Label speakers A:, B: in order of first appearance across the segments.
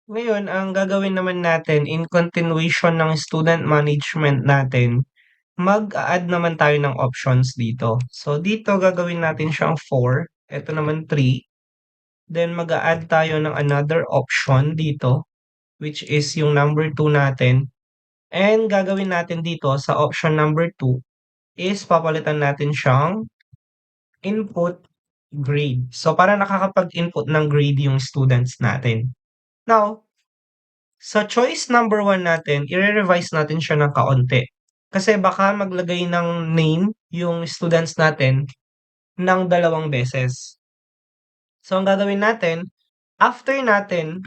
A: Ngayon, ang gagawin naman natin in continuation ng student management natin, mag-a-add naman tayo ng options dito. So, dito gagawin natin siyang 4, eto naman 3, then mag-a-add tayo ng another option dito, which is yung number 2 natin. And gagawin natin dito sa option number 2 is papalitan natin siyang input grade. So, para nakakapag-input ng grade yung students natin. Now, sa choice number 1 natin, ire-revise natin siya ng kaunti. Kasi baka maglagay ng name yung students natin ng 2 beses. So, ang gagawin natin, after natin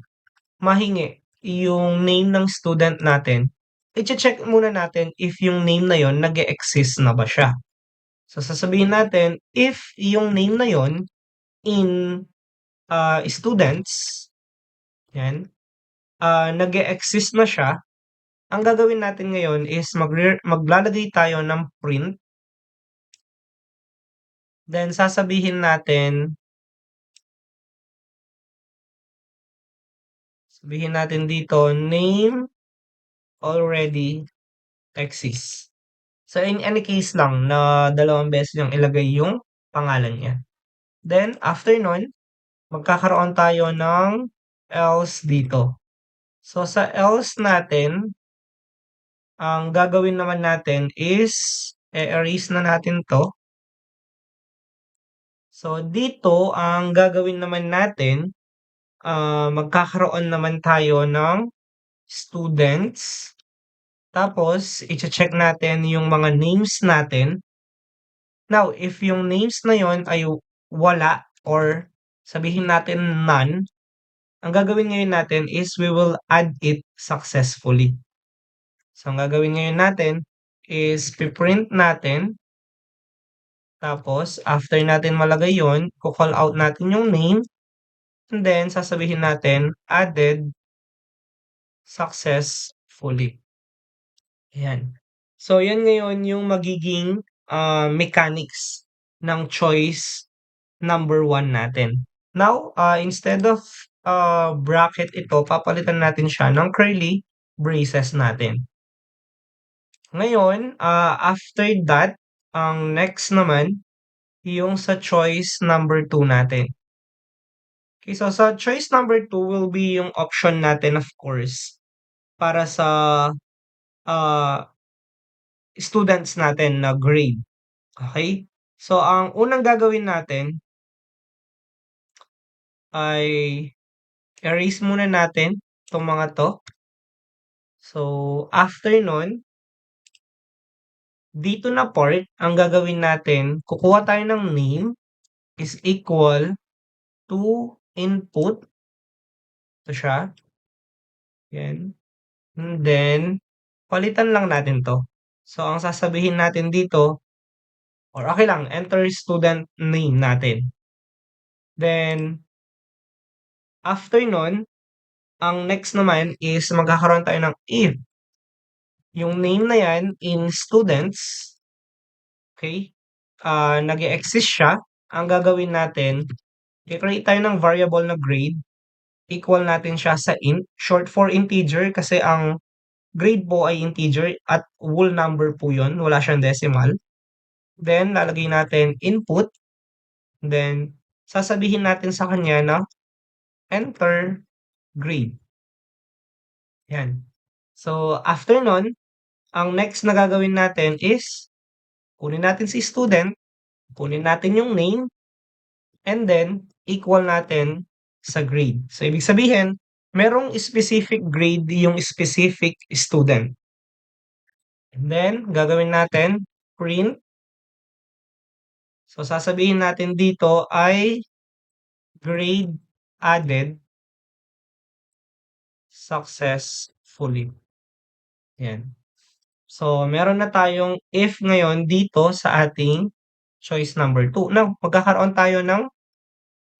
A: mahingi yung name ng student natin, i-check muna natin if yung name na yon nag-e-exist na ba siya. So, sasabihin natin, if yung name na yon in students, yan, nag-e-exist na siya, ang gagawin natin ngayon is maglalagay tayo ng print. Then sabihin natin dito, name already exists. So in any case lang na 2 beses niyang ilagay yung pangalan niya. Then after nun, magkakaroon tayo ng else dito. So sa else natin, ang gagawin naman natin is erase na natin 'to. So dito ang gagawin naman natin, magkakaroon naman tayo ng students. Tapos iche-check natin yung mga names natin. Now, if yung names na yon ay wala or sabihin natin none, ang gagawin ngayon natin is we will add it successfully. So, ang gagawin ngayon natin is piprint natin. Tapos, after natin malagay yon, call out natin yung name. And then, sasabihin natin, added successfully. Ayan. So, yan ngayon yung magiging mechanics ng choice number 1 natin. Now, instead of bracket ito, papalitan natin siya ng curly braces natin. Ngayon, after that, ang next naman, yung sa choice number 2 natin. Okay, so sa choice number 2 will be yung option natin, of course, para sa students natin na grade. Okay? So, ang unang gagawin natin ay erase muna natin itong mga 'to. So, after nun, dito na part, ang gagawin natin, kukuha tayo ng name is equal to input. Ito siya. Yan. And then, palitan lang natin 'to. So, ang sasabihin natin dito, or okay lang, enter student name natin. Then, after nun, ang next naman is magkakaroon tayo ng if. Yung name na yan in students, okay, nag-e-exist siya, ang gagawin natin, i-create tayo ng variable na grade, equal natin siya sa int, short for integer kasi ang grade po ay integer at whole number po yun, wala siyang decimal. Then, lalagay natin input, then, sasabihin natin sa kanya na enter grade. Yan. So, after nun, ang next na gagawin natin is, kunin natin si student, kunin natin yung name, and then equal natin sa grade. So, ibig sabihin, merong specific grade yung specific student. And then, gagawin natin, print. So, sasabihin natin dito ay grade added successfully. Yan. So, meron na tayong if ngayon dito sa ating choice number 2. Now, magkakaroon tayo ng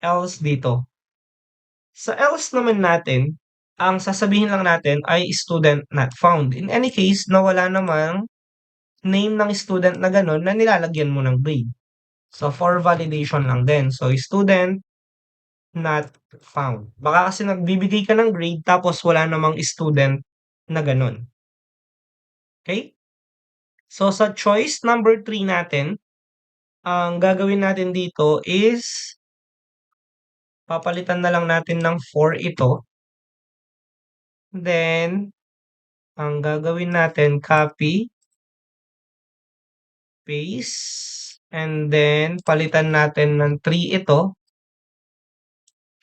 A: else dito. Sa else naman natin, ang sasabihin lang natin ay student not found. In any case, nawala namang name ng student na gano'n na nilalagyan mo ng grade. So, for validation lang din. So, student not found. Baka kasi nagbibigay ka ng grade tapos wala namang student na gano'n. Okay? So, sa choice number 3 natin, ang gagawin natin dito is papalitan na lang natin ng 4 ito. Then, ang gagawin natin, copy, paste, and then palitan natin ng 3 ito.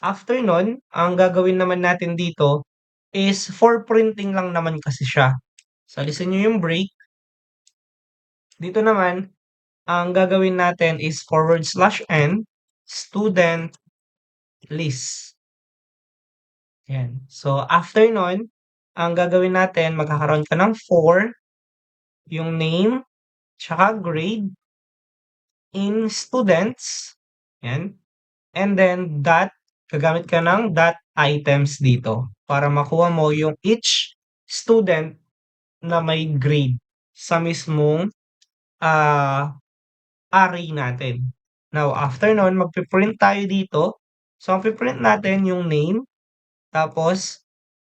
A: After nun, ang gagawin naman natin dito is for printing lang naman kasi siya. So, alisin nyo yung break. Dito naman, ang gagawin natin is /n student list. Yan. So, after nun, ang gagawin natin, magkakaroon ka ng 4, yung name, tsaka grade in students. Yan. And then, gagamit ka ng items dito para makuha mo yung each student na may grade sa mismong array natin. Now, after nun, magpiprint tayo dito. So, ang piprint natin yung name, tapos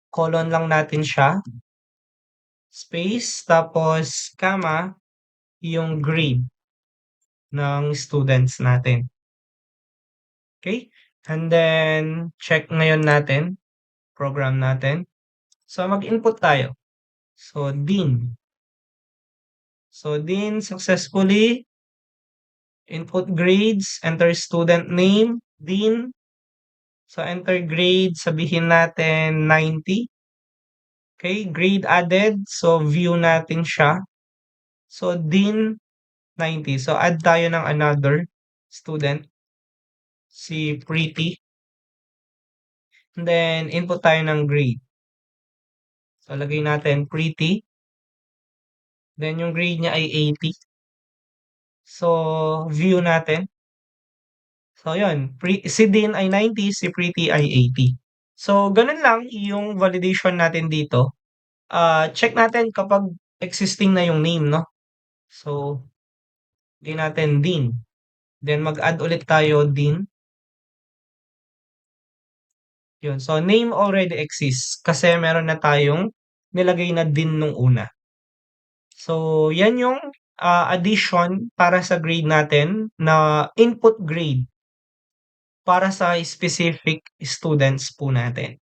A: colon lang natin siya, space, tapos comma, yung grade ng students natin. Okay? And then, check ngayon natin, program natin. So, mag-input tayo. So, Dean. So, Dean successfully input grades, enter student name, Dean. So, enter grade, sabihin natin 90. Okay, grade added. So, view natin siya. So, Dean 90. So, add tayo ng another student, si Pretty. And then, input tayo ng grade. So, lagay natin Pretty. Then, yung grade niya ay 80. So, view natin. So, yun. Si Dean ay 90, si Pretty ay 80. So, ganun lang yung validation natin dito. Check natin kapag existing na yung name, no? So, lagay natin Dean. Then, mag-add ulit tayo Dean. Yun. So, name already exists kasi meron na tayong nilagay na Dean nung una. So, yan yung addition para sa grade natin na input grade para sa specific students po natin.